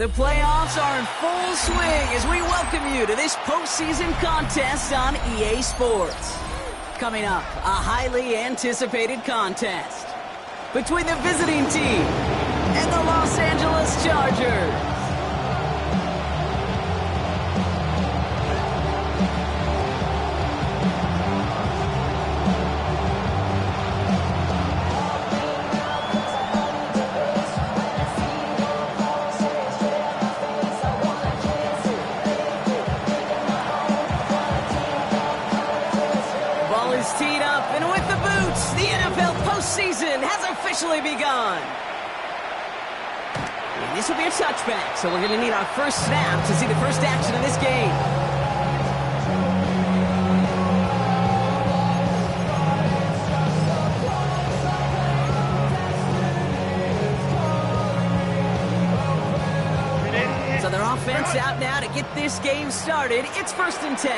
The playoffs are in full swing as we welcome you to this postseason contest on EA Sports. Coming up, a highly anticipated contest between the visiting team and the Los Angeles Chargers. Teed up, and with the boots, the NFL postseason has officially begun. And this will be a touchback, so we're going to need our first snap to see the first action of this game. So their offense out now to get this game started. It's 1st and 10.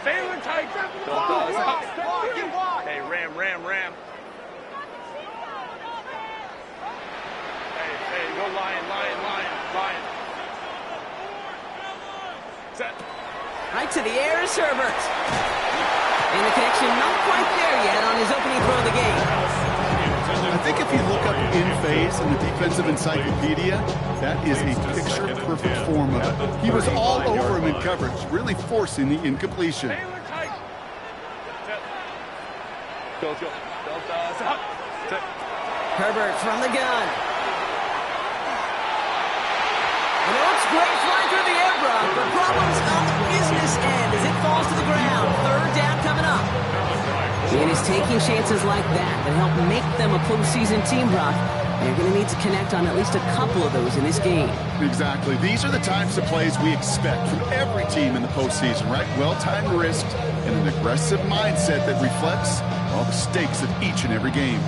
Failing tight. Hey, ram. Hey, go lion. Set. Right to the air is Herbert. And the connection not quite there yet on his opening throw of the game. I think if you look up in phase in the defensive encyclopedia, that is a picture-perfect form of it. He was all over him in coverage, really forcing the incompletion. Go. Herbert from the gun. And it looks great flying through the air, Brock, but problems on the business end as it falls to the ground. 3rd down coming up. And it's taking chances like that help make them a postseason team, Brock. They're going to need to connect on at least a couple of those in this game. Exactly. These are the types of plays we expect from every team in the postseason, right? Well-timed risk and an aggressive mindset that reflects all the stakes of each and every game.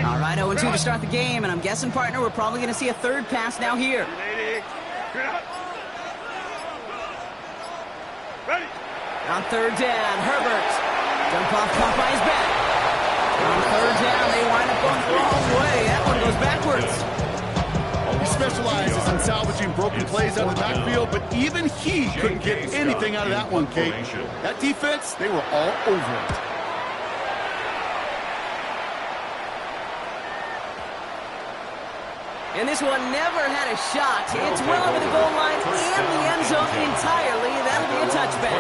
All right, 0-2 to start the game, and I'm guessing, partner, we're probably going to see a third pass now here. Ready. On 3rd down, Herbert. Dump off caught by his back. On 3rd down, they wind up going the wrong way. That one goes backwards. He specializes in salvaging broken plays out of the backfield, but even he couldn't get anything out of that one, Kate. That defense, they were all over it. And this one never had a shot. It's well over the goal line and the end zone entirely. That'll be a touchback.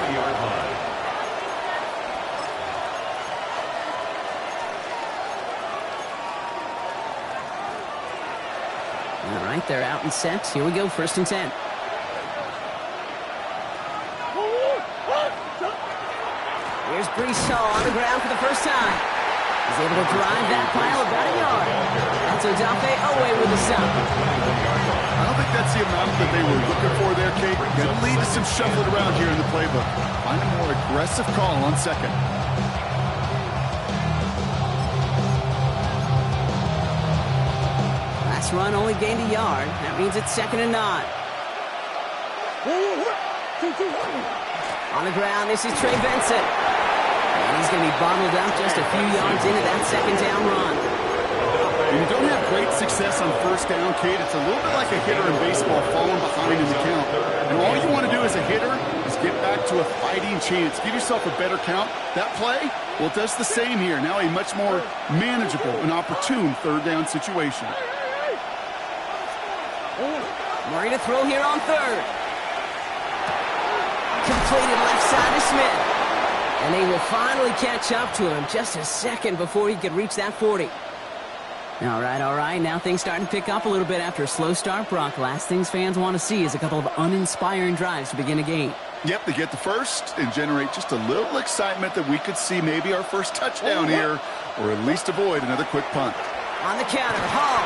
All right, they're out and set. Here we go, 1st and 10. Here's Brees Hall on the ground for the first time. He's able to drive that pile about a yard. That's Odafe Owe with the stop. I don't think that's the amount that they were looking for there, Kate. Going to lead to some shuffling around here in the playbook. Find a more aggressive call on 2nd. Last run only gained a yard. That means it's 2nd and 9. On the ground, this is Trey Benson. And he's going to be bottled up just a few yards into that 2nd down run. When you don't have great success on 1st down, Kate, it's a little bit like a hitter in baseball falling behind in the count. And all you want to do as a hitter is get back to a fighting chance. Give yourself a better count. That play, well, it does the same here. Now a much more manageable and opportune 3rd down situation. Murray to throw here on 3rd. Completed left side to Smith. And they will finally catch up to him just a second before he could reach that 40. All right. Now things starting to pick up a little bit after a slow start, Brock. Last things fans want to see is a couple of uninspiring drives to begin a game. Yep, they get the first and generate just a little excitement that we could see maybe our first touchdown here, or at least avoid another quick punt. On the counter, Hall.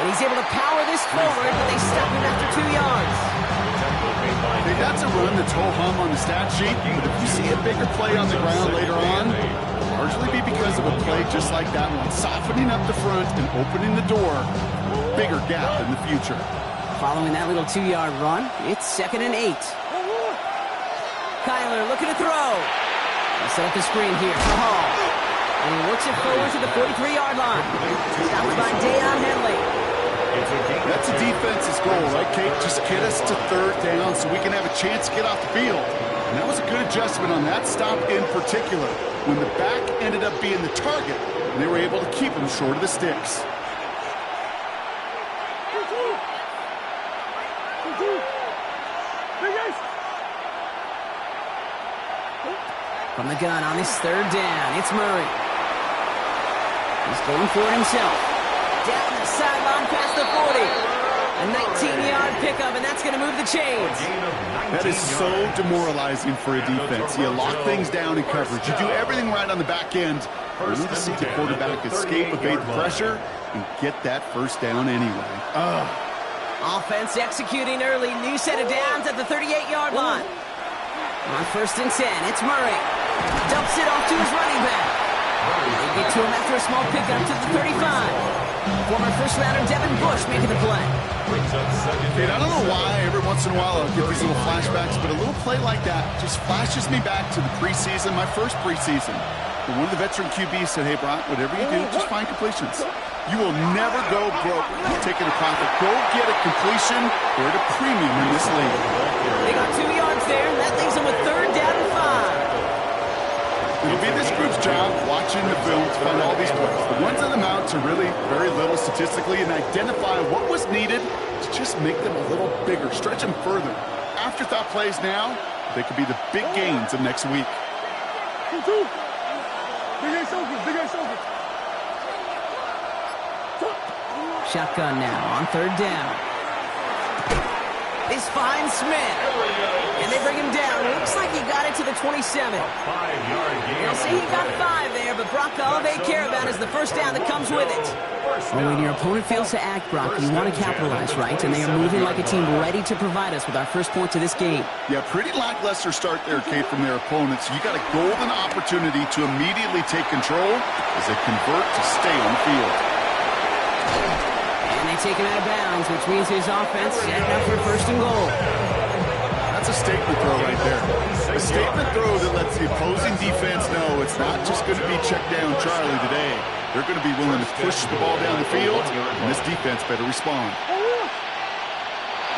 And he's able to power this forward, but they stop him after 2 yards. Hey, that's a run that's ho-hum on the stat sheet, but if you see a bigger play on the ground later on, largely be because of a play just like that one, softening up the front and opening the door. Bigger gap in the future. Following that little 2-yard run, it's 2nd and 8. Kyler looking to throw. He'll set up the screen here for Hall. And he works it forward to the 43-yard line. Stopped by Deion Henley. That's a defense's goal, right, Kate? Just get us to third down so we can have a chance to get off the field. And that was a good adjustment on that stop in particular, when the back ended up being the target, and they were able to keep him short of the sticks. From the gun on his third down, it's Murray. He's going for it himself. Down the sideline past the 40. A 19-yard pickup, and that's going to move the chains. That is so demoralizing for a defense. You lock things down in coverage. You do everything right on the back end. You need to see the quarterback escape, evade the pressure, and get that first down anyway. Offense executing early. New set of downs at the 38-yard line. On 1st and 10, it's Murray. Dumps it off to his running back. They get to him after a small pickup to the 35. Former first-rounder Devin Bush making the play. Dude, I don't know why every once in a while I'll get these little flashbacks, but a little play like that just flashes me back to the preseason, my first preseason. And one of the veteran QBs said, hey, Brock, whatever you do, just find completions. You will never go broke taking a profit. Go get a completion or at a premium in this league. They got 2 yards there. That leaves them with 3rd down and 5. It'll be this group's job watching the film to find all these plays. The ones on the mounts are really very little statistically, and identify what was needed to just make them a little bigger, stretch them further. Afterthought plays now, they could be the big gains of next week. Shotgun now on 3rd down. This finds Smith. And they bring him down. Looks like he got it to the 27. They'll say he got 5 there, but Brock, all they care about is the first down that comes with it. Well, when your opponent fails to act, Brock, you want to capitalize, right? And they are moving like a team ready to provide us with our first points of this game. Yeah, pretty lackluster start there, Kate, from their opponents. You got a golden opportunity to immediately take control as they convert to stay on the field. And they take him out of bounds, which means his offense setting up for 1st and goal. That's a statement throw right there. A statement throw that lets the opposing defense know it's not just going to be check down Charlie today. They're going to be willing to push the ball down the field, and this defense better respond.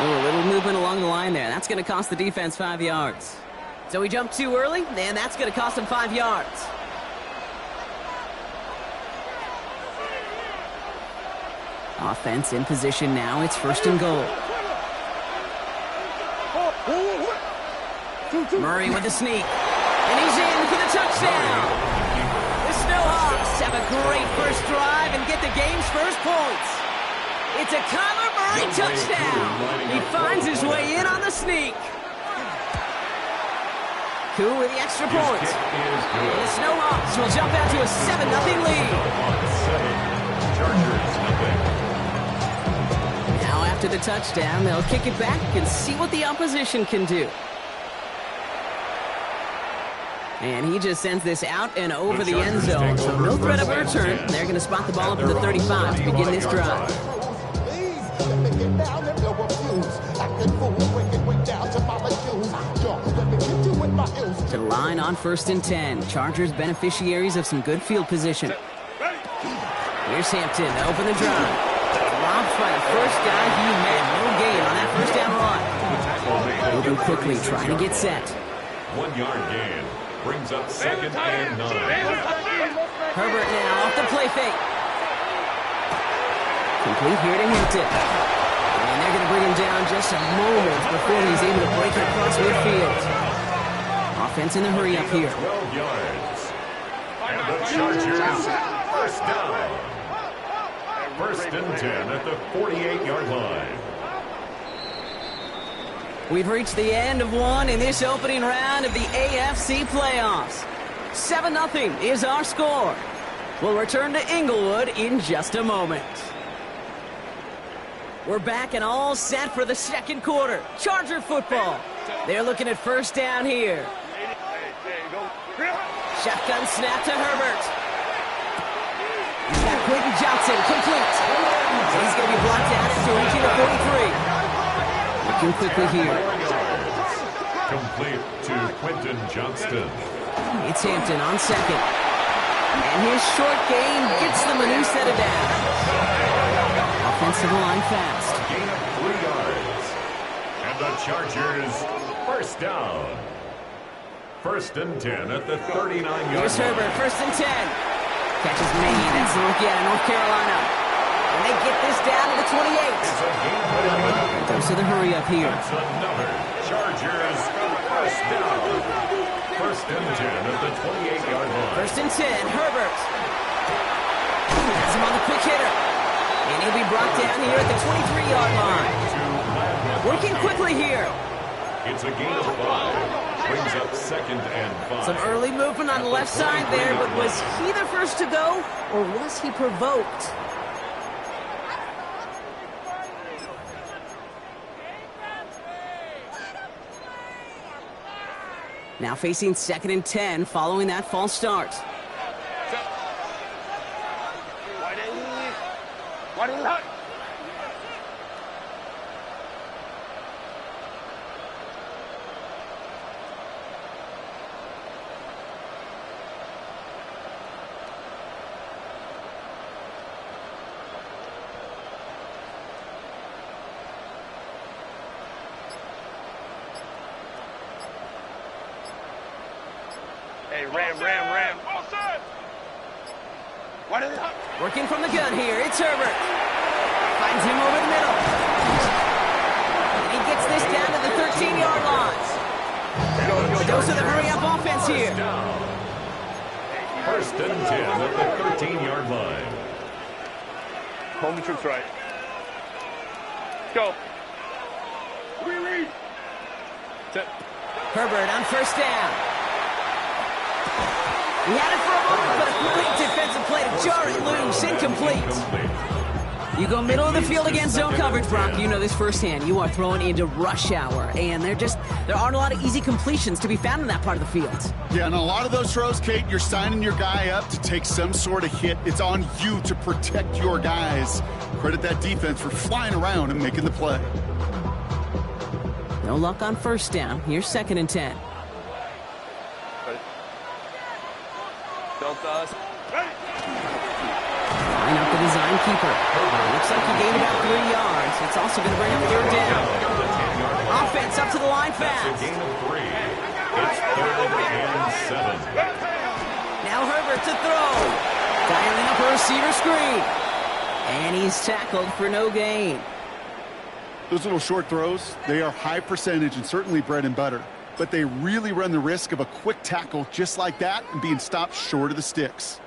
Oh, a little movement along the line there. That's going to cost the defense 5 yards. So he jumped too early, and that's going to cost him 5 yards. Offense in position now. It's 1st and goal. Murray with the sneak. And he's in for the touchdown. The Snowhawks have a great first drive and get the game's first points. It's a Kyler Murray touchdown. He finds his way in on the sneak. Koo with the extra point. And the Snowhawks will jump out to a 7-0 lead. Now after the touchdown, they'll kick it back and see what the opposition can do. And he just sends this out and over the end zone, so no threat of a return. They're going to spot the ball up at the 35 to begin this drive. To the line on 1st and 10. Chargers beneficiaries of some good field position. Here's Hampton to open the drive. Robbed by the first guy he met. No gain on that first down run. Moving quickly, trying to get set. 1 yard gain. Brings up 2nd and 9. Herbert now off the play fake. Complete here to Hampton. And they're going to bring him down just a moment before he's able to break it across midfield. Offense in the hurry up here. 12 yards. And the Chargers, first down. 1st and 10 at the 48-yard line. We've reached the end of one in this opening round of the AFC playoffs. 7-0 is our score. We'll return to Inglewood in just a moment. We're back and all set for the 2nd quarter. Charger football. They're looking at 1st down here. Shotgun snap to Herbert. He's got Quentin Johnson complete. He's going to be blocked out after reaching the 43. Looking quickly here. Complete to Quentin Johnston. It's Hampton on 2nd. And his short gain gets them a new set of downs. Offensive line fast. Gain of 3 yards. And the Chargers, first down. First and 10 at the 39-yard line. Here's Herbert, first and 10. Catches made. That's the rookie out of North Carolina. And they get this down to the 28. It's a gain of 11. Goes to the hurry up here. That's another Chargers first down. First and 10 at the 28-yard line. First and 10, Herbert. Has him on the quick hitter. And he'll be brought down here at the 23-yard line. Working quickly here. It's a gain of 5. Brings up second and 5. Some early movement on the left side there, but was he the first to go, or was he provoked? Now facing second and 10 following that false start. Why didn't he? Hey, Ram. All set. Why did he? Working from the gun here, it's Herbert. Finds him over the middle. And he gets this down to the 13-yard line. Goes to the hurry-up offense here. First and 10 at the 13-yard line. Home the troops right. Let's go. Read. Set. Herbert on first down. He had it for a moment, but a quick defensive play to jar it loose. Incomplete. You go middle of the field against zone coverage, Brock. You know this firsthand. You are throwing into rush hour, and there aren't a lot of easy completions to be found in that part of the field. Yeah, and a lot of those throws, Kate, you're signing your guy up to take some sort of hit. It's on you to protect your guys. Credit that defense for flying around and making the play. No luck on first down. Here's second and 10. Line up the design keeper. Looks like he gained about 3 yards. It's also going to bring up third down. Offense up to the line fast. That's a gain of 3. It's third and 7. Now Herbert to throw. Dialing up a receiver screen. And he's tackled for no gain. Those little short throws, they are high percentage and certainly bread and butter. But they really run the risk of a quick tackle just like that and being stopped short of the sticks.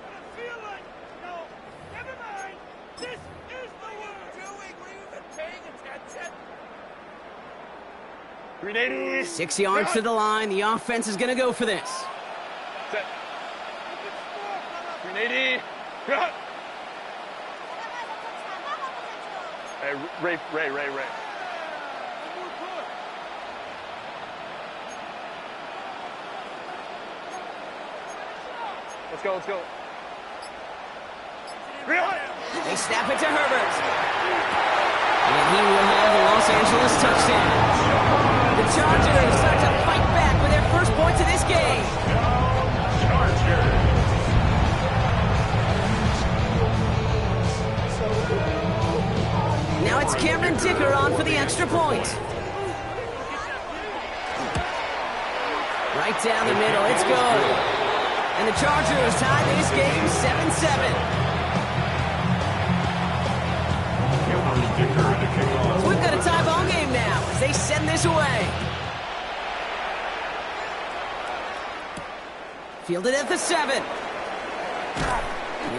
380. 6 yards to the line. The offense is going to go for this. Set. 380. Hey, Ray. Let's go. They snap it to Herbert. And he will have the Los Angeles touchdown. The Chargers start to fight back with their first points of this game. Now it's Cameron Dicker on for the extra point. Right down the middle, it's good. And the Chargers tie this game 7-7. So we've got a tie ball game now as they send this away. Fielded at the 7.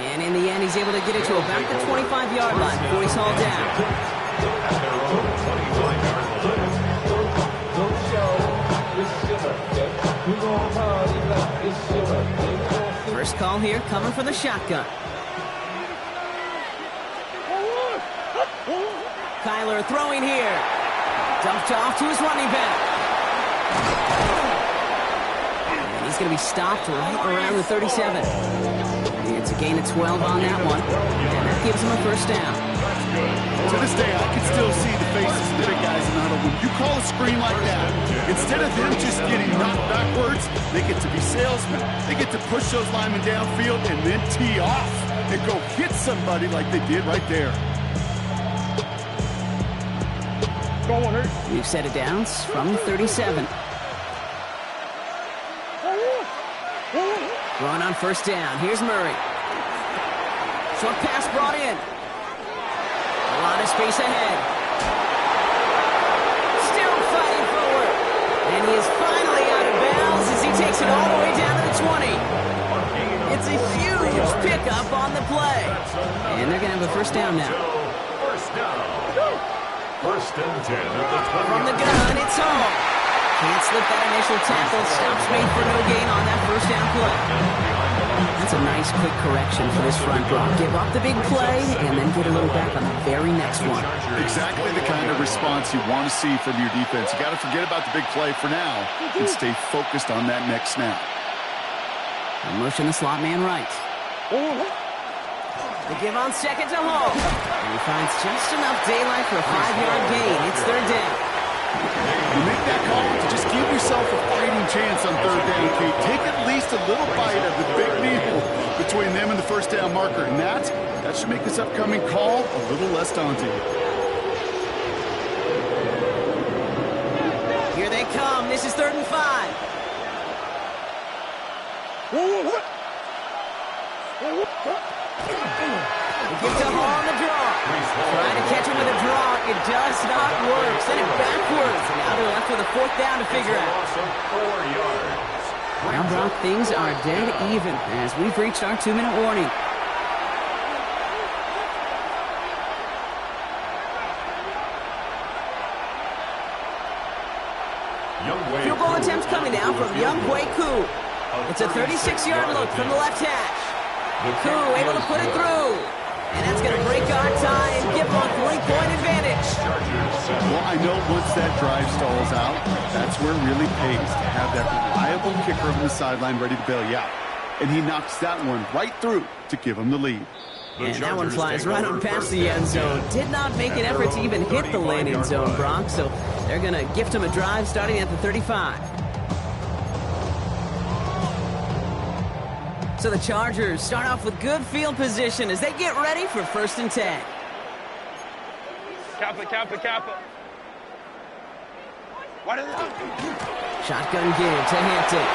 And in the end, he's able to get it to about the 25-yard line before he's hauled down. First call here coming from the shotgun. Kyler throwing here. Dumped off to his running back. And he's going to be stopped right around the 37. It's a gain of 12 on that one. And that gives him a first down. To this day, I can still see the faces of the big guys in the huddle when You call a screen like that. Instead of them just getting knocked backwards, they get to be salesmen. They get to push those linemen downfield and then tee off and go hit somebody like they did right there. We've set it down from the 37. Going on first down. Here's Murray. Short pass brought in. A lot of space ahead. Still fighting forward. And he is finally out of bounds as he takes it all the way down to the 20. It's a huge pickup on the play. And they're going to have a first down now. First and 10 at the 20. From the gun, it's Hall. Can't slip that initial tackle. Stops made for no gain on that first down play. That's a nice quick correction for this front block. Give up the big play and then get a little back on the very next one. Exactly the kind of response you want to see from your defense. You got to forget about the big play for now and stay focused on that next snap. Motion the slot man right. The give on second to Hall. And he finds just enough daylight for a 5-yard gain. It's third down. You make that call to just give yourself a fighting chance on third down, Kate. Take at least a little bite of the big meal between them and the first down marker. And that should make this upcoming call a little less daunting. Here they come. This is 3rd and 5. Give to Hall on the draw. Trying to catch him with a draw. It does not work. Send it backwards. Now they're left with a 4th down to figure out. Now, Brock, things are dead even as we've reached our 2-minute warning. Field goal attempts coming now from Younghoe Koo. It's a 36-yard look from the left hash. Koo able to put it through. And that's going to break our tie and give them a 3-point advantage. Well, I know once that drive stalls out, that's where it really pays to have that reliable kicker on the sideline ready to bail you out. And he knocks that one right through to give him the lead. And that one flies right on past the end zone. Did not make an effort to even hit the landing zone, Brock. So they're going to gift him a drive starting at the 35. So the Chargers start off with good field position as they get ready for 1st and 10. Kappa. Shotgun give to Hampton.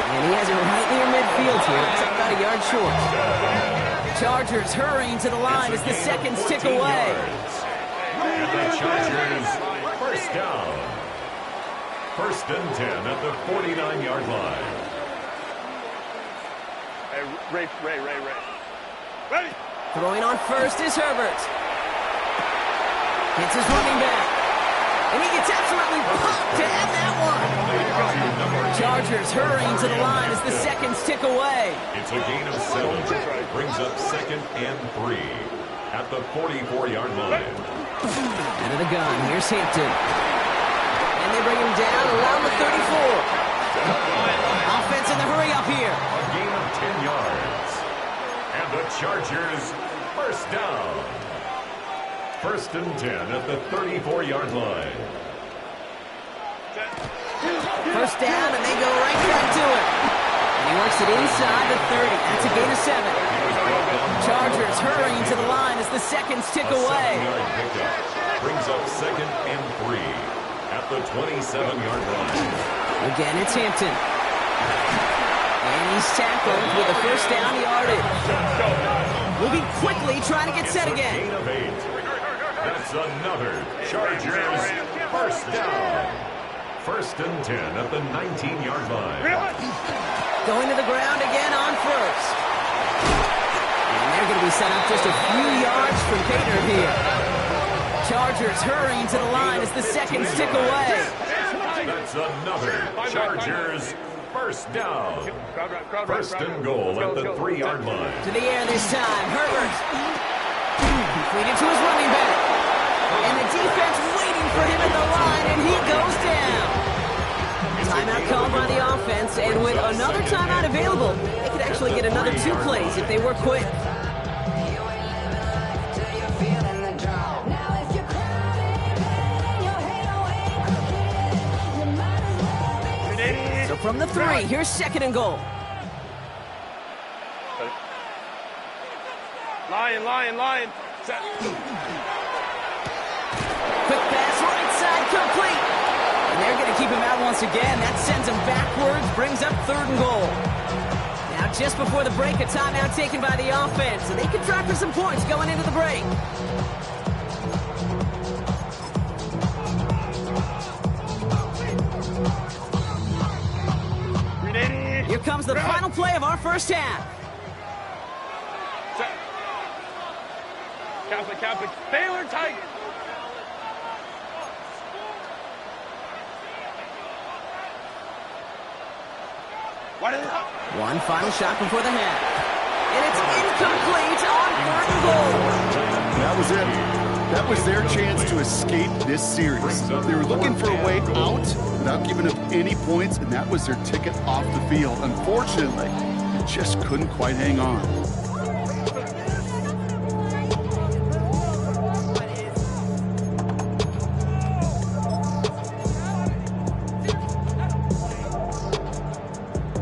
And he has it right near midfield here. It's about a yard short. Chargers hurrying to the line as the seconds tick away. And the Chargers, first down. 1st and 10 at the 49-yard line. Ray. Ready? Throwing on first is Herbert. Hits his running back. And he gets absolutely popped to end that one. Chargers hurrying to the line as the seconds tick away. It's a gain of 7. Brings up 2nd and 3 at the 44-yard line. Out of the gun, here's Hampton. And they bring him down around the 34. Offense in the hurry up here. A gain of 10 yards. And the Chargers, first down. 1st and 10 at the 34-yard line. First down, and they go right back to it. And he works it inside the 30. That's a gain of 7. Chargers hurrying to the line as the seconds tick away. 7-yard pickup. Brings up 2nd and 3 at the 27-yard line. Again, it's Hampton. And he's tackled with a first down yardage. Moving quickly, trying to get set again. Gain of 8. That's another Chargers first down. 1st and 10 at the 19-yard line. Going to the ground again on first. And they're going to be set up just a few yards from Pater here. Chargers hurrying to the line as the seconds tick away. That's another Chargers first down. 1st and goal at the 3-yard line. To the air this time. Herbert. Completed to his running back. And the defense waiting for him at the line, and he goes down. Timeout called by the offense, and with another timeout available, they could actually get another 2 plays if they were quick. from the 3. Here's 2nd and goal. Lion. Set. Quick pass, right side, complete. And they're going to keep him out once again. That sends him backwards, brings up 3rd and goal. Now, just before the break, a timeout taken by the offense, so they can try for some points going into the break. Here comes the final play of our first half. Catholic. Baylor Tigers. One final shot before the half. And it's incomplete on 3rd and goal. That was it. That was their chance to escape this series. They were looking for a way out without giving up any points, and that was their ticket off the field. Unfortunately, they just couldn't quite hang on.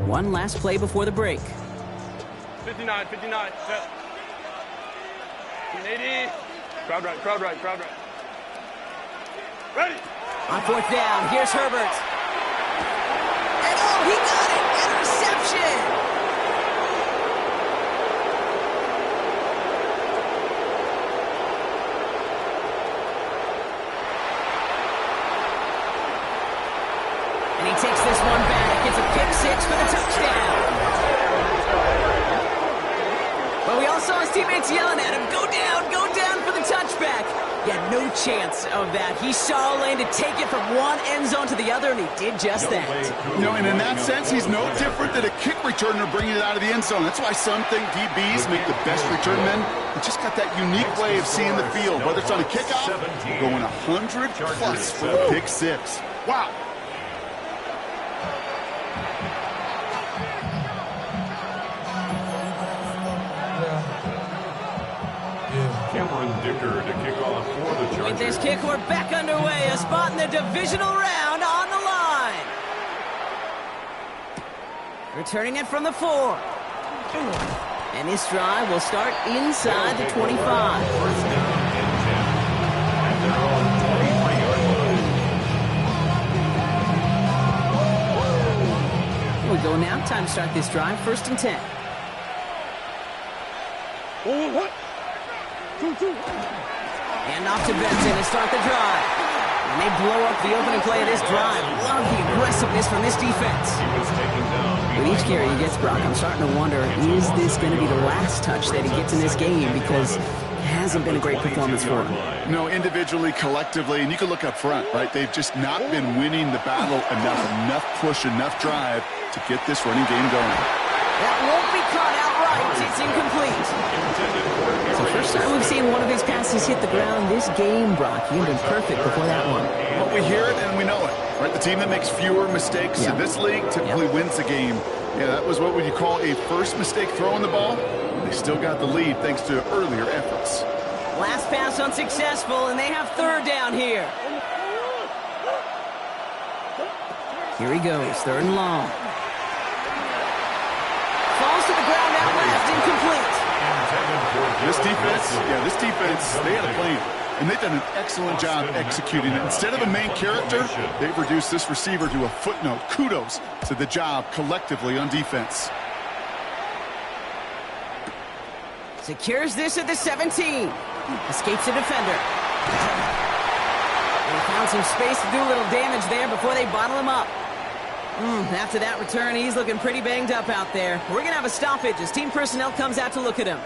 One last play before the break. 59. Set. 80. Crowd right. Ready. On 4th down, here's Herbert. And oh, he got it! Interception! And he takes this one back. It's a pick 6 for the touchdown. But we all saw his teammates yelling at him, go down for the touchback. He had no chance of that. He saw a lane to take it from one end zone to the other, and he did just that. You know, and in that sense, he's no different than a kick returner bringing it out of the end zone. That's why some think DBs make the best return men. They just got that unique way of seeing the field, whether it's on a kickoff or going 100 plus for a pick 6. Wow. Dicker to kick off for the Chargers. With this kick, we're back underway. A spot in the divisional round on the line. Returning it from the 4. And this drive will start inside the 25. First down and 10. At their own 23-yard line. Here we go now. Time to start this drive. 1st and 10. What? And off to Benson to start the drive. And they blow up the opening play of this drive. Love the aggressiveness from this defense. He was taken down. With each carry he gets, Brock, I'm starting to wonder, is this going to be the last touch that he gets in this game? Because it hasn't been a great performance for him. No, individually, collectively, and you can look up front, right? They've just not been winning the battle enough push, enough drive to get this running game going. That won't be caught outright. It's incomplete. So first time we've seen one of his passes hit the ground this game, Brock. He had been perfect before that one. But we hear it and we know it, right? The team that makes fewer mistakes in this league typically wins the game. Yeah, that was what would you call a first mistake throwing the ball. They still got the lead thanks to earlier efforts. Last pass unsuccessful, and they have 3rd down here. Here he goes, 3rd and long. Falls to the ground out left, incomplete. This defense, they had a plan. And they've done an excellent job executing it. Instead of a main character, they've reduced this receiver to a footnote. Kudos to the job collectively on defense. Secures this at the 17. Escapes the defender. They found some space to do a little damage there before they bottle him up. After that return, he's looking pretty banged up out there. We're going to have a stoppage as team personnel comes out to look at him.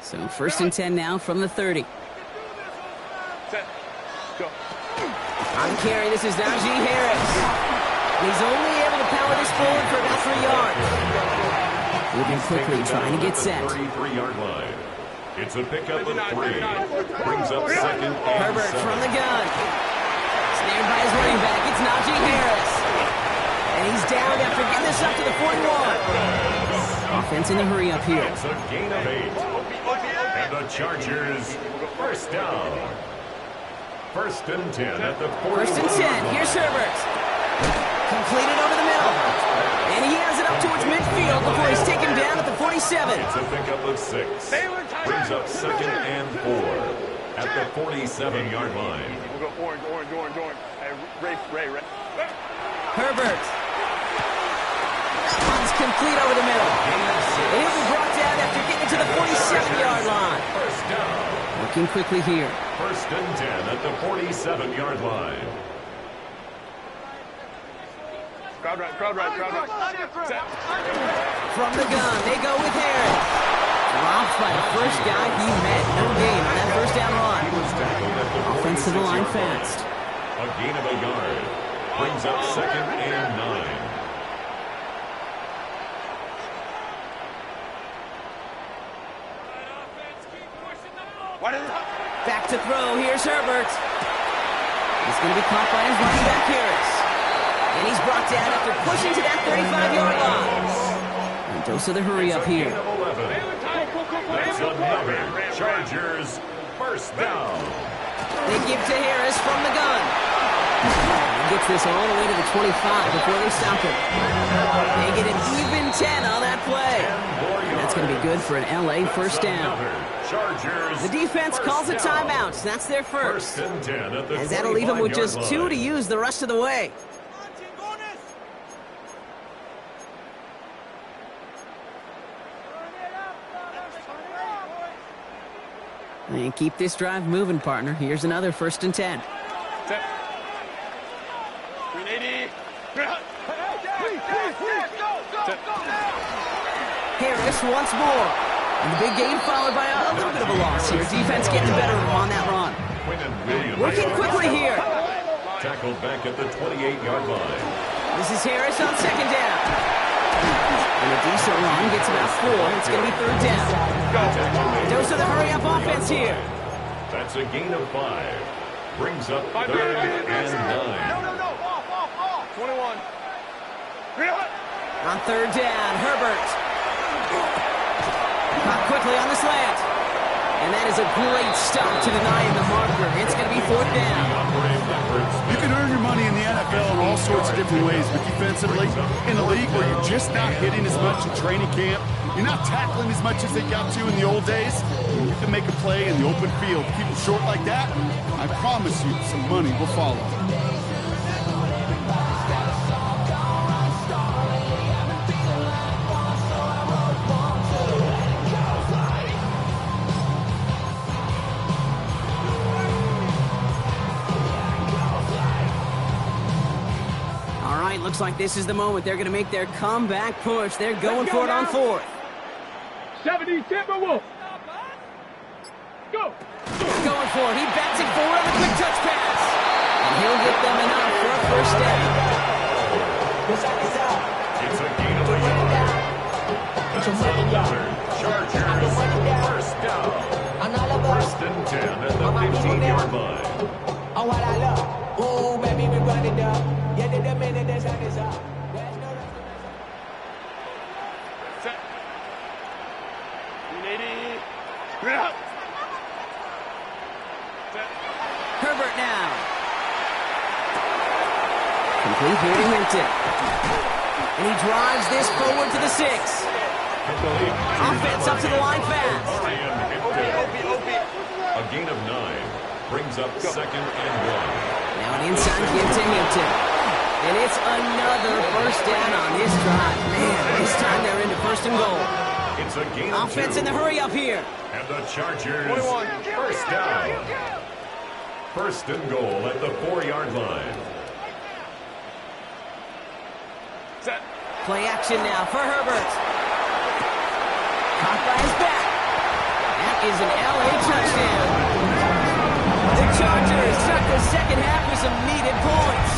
So 1st and 10 now from the 30. Set. Go. On the carry, this is Najee Harris. He's only able to power this forward for about 3 yards. Moving quickly, trying to get set. 33-yard line. It's a pickup of 3. Brings up 2nd and Herbert 7. from the gun. Snared by his running back. It's Najee Harris. And he's down after getting this up to the 41. Offense offense in the hurry up here. It's a gain of 8. And the Chargers, first down. First and 10 at the 40. First and 10. Here's Herbert. Completed over the middle. And he has it up towards midfield before he's taken down at the 47. It's a pickup of 6. Brings up second and 4 at the 47-yard line. We'll go orange. Hey, Ray. Herbert. That one's complete over the middle. And he'll be brought down after getting to the 47-yard line. First down. Working quickly here. First and 10 at the 47-yard line. Crowd right. Set. From the gun, they go with Harris. Dropped by the first guy he met. No gain on that first down run. He was tackled at the Offense to the line 46-yard line. fast. A gain of a yard. Brings up second and 9. Back to throw. Here's Herbert. He's going to be caught by his running back Harris. And he's brought down after pushing to that 35-yard line. And dose of the hurry up here. Gain of 11. That's another Chargers first down. They give to Harris from the gun. He gets this all the way to the 25 before they stop him. They get an even 10 on that play. And that's going to be good for an LA first down. Chargers. The defense calls a timeout. That's their first. First and 10 at the As that'll leave him with just 2 line. to use the rest of the way. And keep this drive moving, partner. Here's another first and 10. Set. 380. Harris once more. And the big gain followed by a little bit of a loss here. Defense getting the better of him on that run. Quinton Williams. Working quickly here. Tackled back at the 28-yard line. This is Harris on second down. And a decent run gets about 4. It's going to be third down. Dose of the hurry-up offense here. That's a gain of 5. Brings up third and 9. Off. 21. On third down, Herbert. Caught quickly on the slant. And that is a great stop to deny him the marker. It's going to be fourth down. You can earn your money in the NFL in all sorts of different ways, but defensively, in a league where you're just not hitting as much in training camp, you're not tackling as much as they got to in the old days, you can make a play in the open field. Keep it short like that, I promise you some money will follow. Looks like this is the moment they're going to make their comeback push. They're going for it on fourth. 70 Timberwolves. Go. Going for it. He bats it forward on a quick touch pass. And he'll get them enough for a first down. It's a gain of a yard. That's another Chargers first down. First and 10 at the 15-yard line. Oh, what I love. Ooh, baby, we run it up. Yeah, the minute the sun is up. Set. 380. Set. Herbert now. Complete here to Hinton. And he drives this forward to the 6. Offense up to the line fast. A gain of 9 brings up second and 1. Now an inside give to Hinton. And it's another first down on this drive. Man, this time they're into first and goal. It's a gain of 2. Offense in the hurry up here. And the Chargers first down. First and goal at the 4-yard line. Set. Play action now for Herbert. Caught by his back. That is an LA touchdown. The Chargers start the second half with some needed points.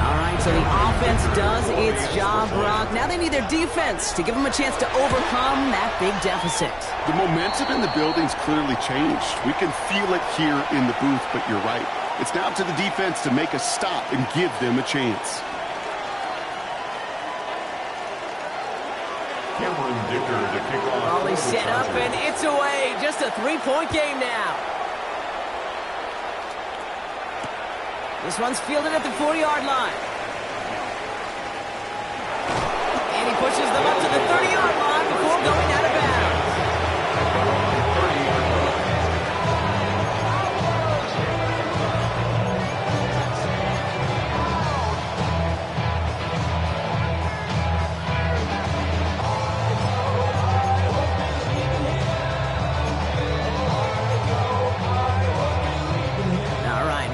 All right, so the offense does its job, Brock. Now they need their defense to give them a chance to overcome that big deficit. The momentum in the building's clearly changed. We can feel it here in the booth, but you're right. It's now to the defense to make a stop and give them a chance. Cameron Dicker to kick off. Volley set up, and it's away. Just a 3-point game now. This one's fielded at the 40-yard line. And he pushes them up to the 30-yard line before going out of bounds.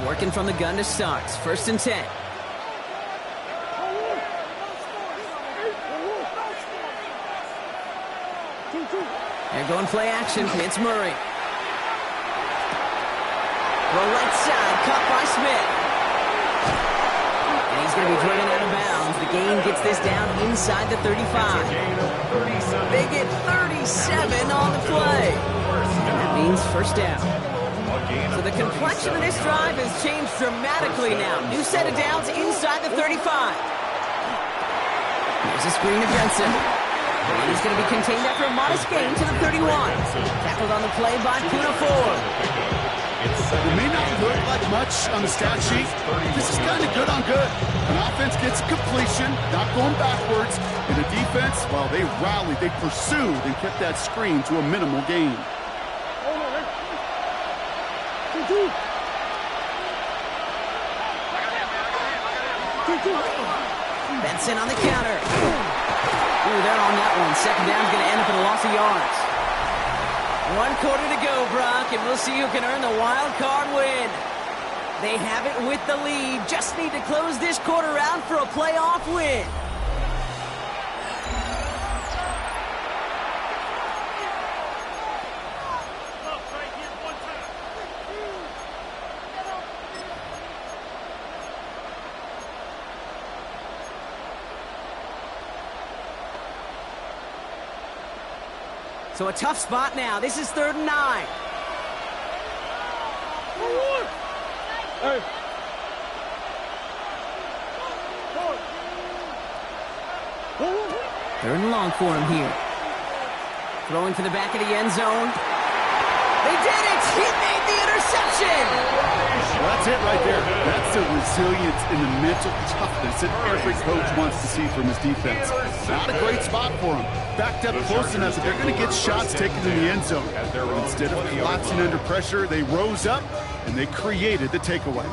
Working from the gun to start. First and 10. They're going play action. It's Murray. Throw right side. Caught by Smith. And he's going to be driven out of bounds. The game gets this down inside the 35. They get 37 on the play. And that means first down. So the complexion of this drive has changed dramatically now. New set of downs inside the 35. There's a screen to Benson. And he's going to be contained after a modest gain to the 31. Tackled on the play by Puna Ford. It may not look like much on the stat sheet. This is kind of good on good. An offense gets completion, not going backwards. And the defense, well, they rallied, they pursued, and kept that screen to a minimal gain. Benson on the counter. Ooh, they're on that one. Second down's going to end up in a loss of yards. 1 quarter to go, Brock, and we'll see who can earn the wild card win. They have it with the lead. Just need to close this quarter out for a playoff win. So a tough spot now. This is 3rd and 9. Hey. Third and long for him here. Throwing to the back of the end zone. They did it! He made the interception! Well, that's it right there. That's the resilience and the mental toughness that every coach wants to see from his defense. Not a great spot for him. Backed up close enough that they're going to get shots taken in the end zone. But instead of collapsing under pressure, they rose up and they created the takeaway.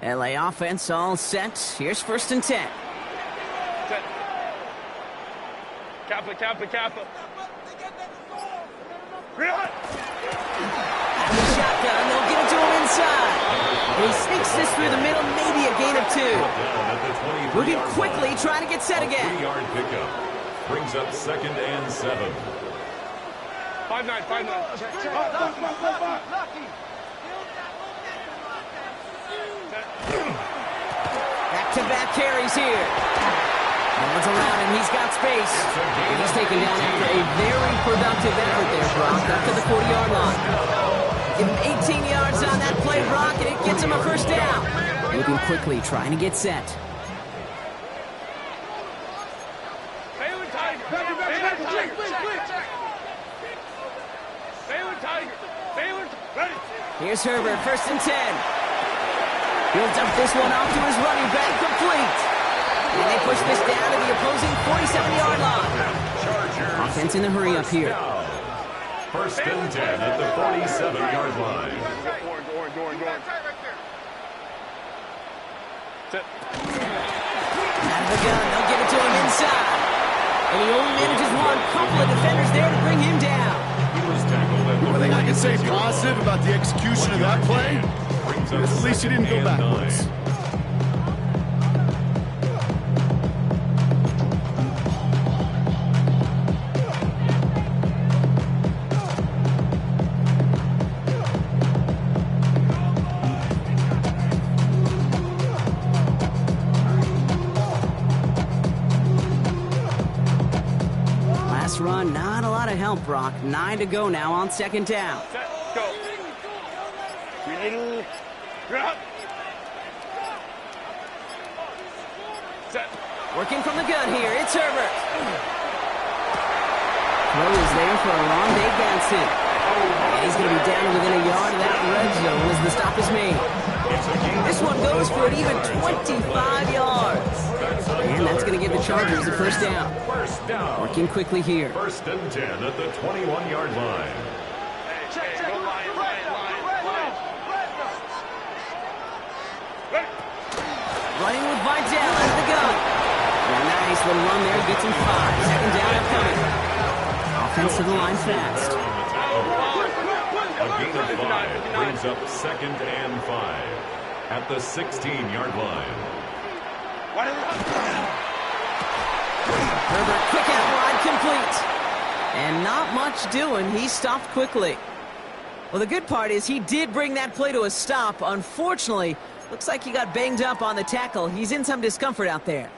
LA offense all set. Here's 1st and 10. Set. Kappa, Kappa, Kappa. At the shotgun, they'll give it to him inside. He sneaks this through the middle, maybe a gain of 2. Moving quickly, trying to get set again. 3-yard pickup. Brings up 2nd and 7. 5-9, 5-9. Back-to-back carries here. No one's around him. He's got space. And he's taken down after a very productive effort there, Brock, up to the 40-yard line. Give him 18 yards on that play, Brock, and it gets him a first down. Moving quickly, trying to get set. Baylor Tiger. Baylor Tiger. Baylor Tiger. Baylor ready. Here's Herbert, 1st and 10. He'll dump this one off to his running back, complete. And they push this down to the opposing 47-yard line. Offense in the hurry up here. 1st and 10 at the 47-yard line. Set. Out of the gun, they'll give it to him inside. And he only manages one. Couple of defenders there to bring him down. He was tackled at the One thing I can say positive about the execution of that play is at least he didn't go backwards. Last run, not a lot of help, Brock. 9 to go now on 2nd down. Set. Go. Drop. Set. Working from the gun here, it's Herbert. Throw is there for a long day, Gadsden. And he's going to be down within a yard of that red zone as the stop is made. This one goes for an even 25 yards. And that's going to give the Chargers the first down. Working quickly here. First and 10 at the 21-yard line. Hey, go line. Ready. Running with Vidal out of the gun. And a nice little run there, gets him 5. Second down upcoming. Offense to the line fast. A gain of 5 brings up second and 5 at the 16-yard line. Herbert, quick out wide, complete. And not much doing. He stopped quickly. Well, the good part is he did bring that play to a stop. Unfortunately, looks like he got banged up on the tackle. He's in some discomfort out there.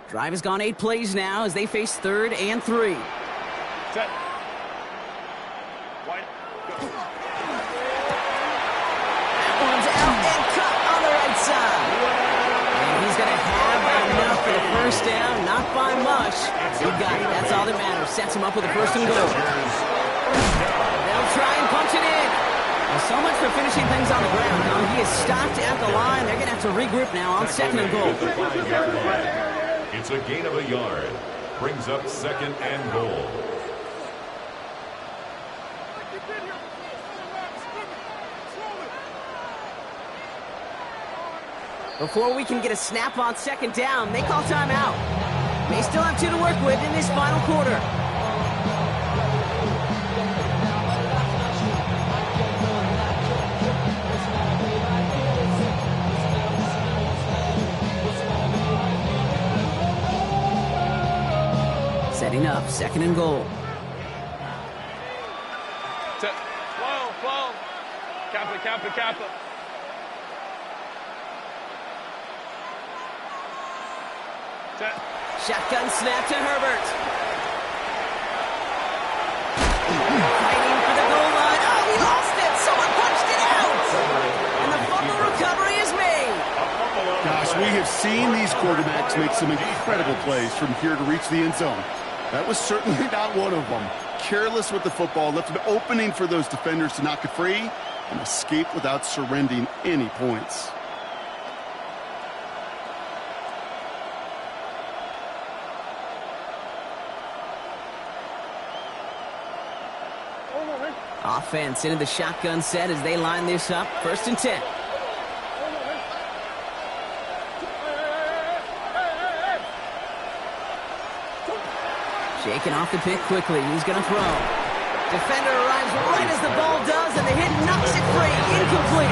Drive has gone 8 plays now as they face 3rd and 3. Set. White. Go. That one's out and cut on the right side. And he's going to have enough for the first down. Not by much. He got it. That's all that matters. Sets him up with a first and goal. They'll try and punch it in. Well, so much for finishing things on the ground. Now he is stopped at the line. They're going to have to regroup now on second and goal. It's a gain of a yard. Brings up second and goal. Before we can get a snap on second down, they call timeout. They still have 2 to work with in this final quarter. Setting up, second and goal. Set. Flow. Kappa. Set. Shotgun snap to Herbert. Fighting for the goal line. Oh, he lost it. Someone punched it out. And the fumble recovery is made. Gosh, we have seen these quarterbacks make some incredible plays from here to reach the end zone. That was certainly not one of them. Careless with the football, left an opening for those defenders to knock it free and escape without surrendering any points. Offense into the shotgun set as they line this up. First and 10. Shaking off the pick quickly. He's going to throw. Defender arrives right as the ball does, and the hit knocks it free. Incomplete.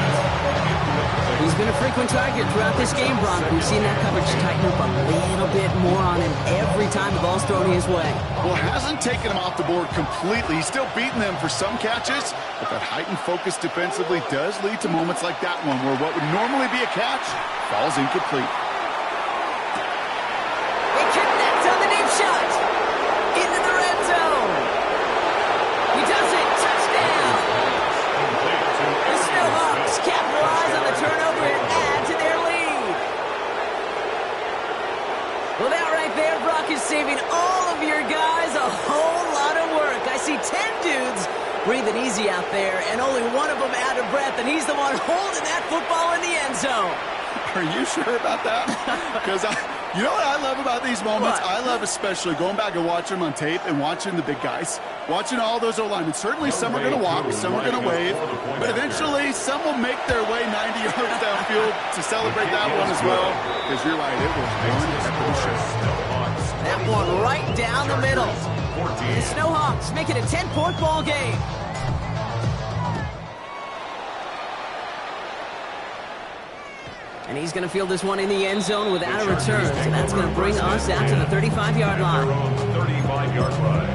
He's been a frequent target throughout this game, Brock. We've seen that coverage tighten up a little bit more on him every time the ball's thrown his way. Well, hasn't taken him off the board completely. He's still beating them for some catches, but that heightened focus defensively does lead to moments like that one where what would normally be a catch falls incomplete. They connect on the deep shot. Into the red zone. He does it. Touchdown. The Snowhawks capitalize on the turnover and add to their lead. Well, that right there, Brock, is saving all of your guys a whole lot of work. I see 10 dudes breathing easy out there, and only one of them out of breath, and he's the one holding that football in the end zone. Are you sure about that? Because you know what I love about these moments? What? I love especially going back and watching them on tape and watching the big guys, watching all those O-linemen. Certainly some are going to walk, some are going to wave, but eventually some will make their way 90 yards downfield to celebrate that one as well. Because you're right, it was one heck of a show. That one right down the middle. And the Snowhawks make it a 10-point ball game. And he's going to field this one in the end zone without a return. So that's going to bring us out to the 35-yard line. 35-yard line.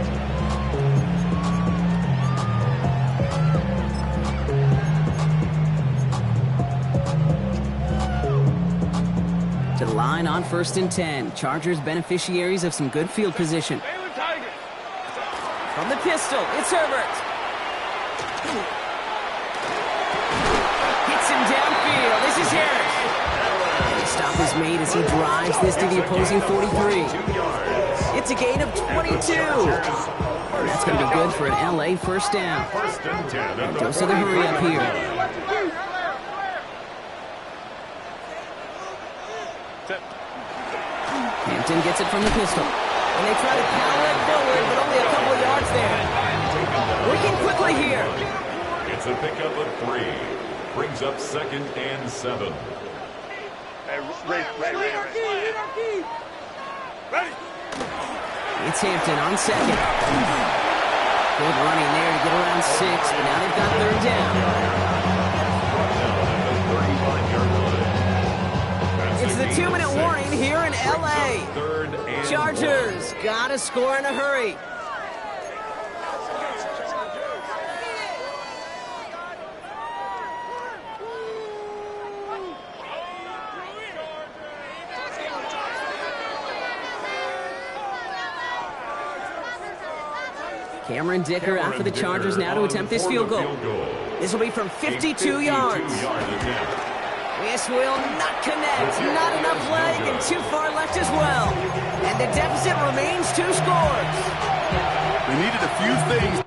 To the line on 1st and 10. Chargers beneficiaries of some good field position. Baylor Tigers. From the pistol, it's Herbert. Hits him downfield. This is Harris. The stop is made as he drives this to the opposing 43. It's a gain of 22. That's going to be good for an LA first down. Dose of the hurry up here. Hampton gets it from the pistol. And they try to power it forward, but only a couple of yards there. Working quickly here. It's a pickup of 3. Brings up 2nd and 7. Hey, ready. It's Hampton on 2nd. Good running there to get around 6, but now they've got 3rd down. It's the 2-minute warning here in LA. Chargers gotta score in a hurry. Cameron Dicker out for the Chargers now to attempt this field goal. This will be from 52 yards. This will not connect. Not enough leg and too far left as well. And the deficit remains 2 scores. They needed a few things.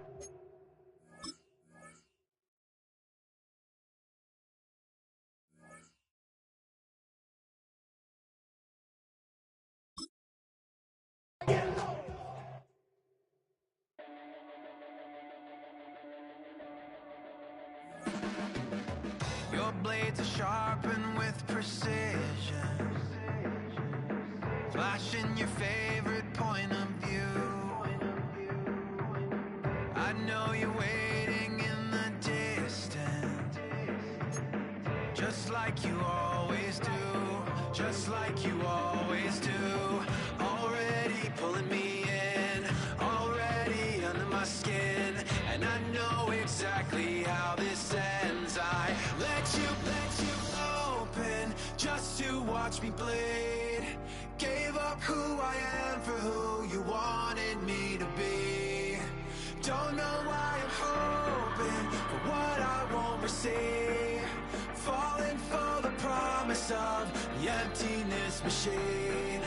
Your blades are sharpened with precision, flashing your favorite point of view. I know you're waiting in the distance, just like you always do, just like you always do. Already pulling me in, already under my skin, and I know exactly how this ends. I let you open just to watch me bleed. Gave up who I am for who you wanted me to be. Don't know why I'm hoping for what I won't receive. Falling for the promise of the emptiness machine.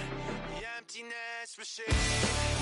The emptiness machine.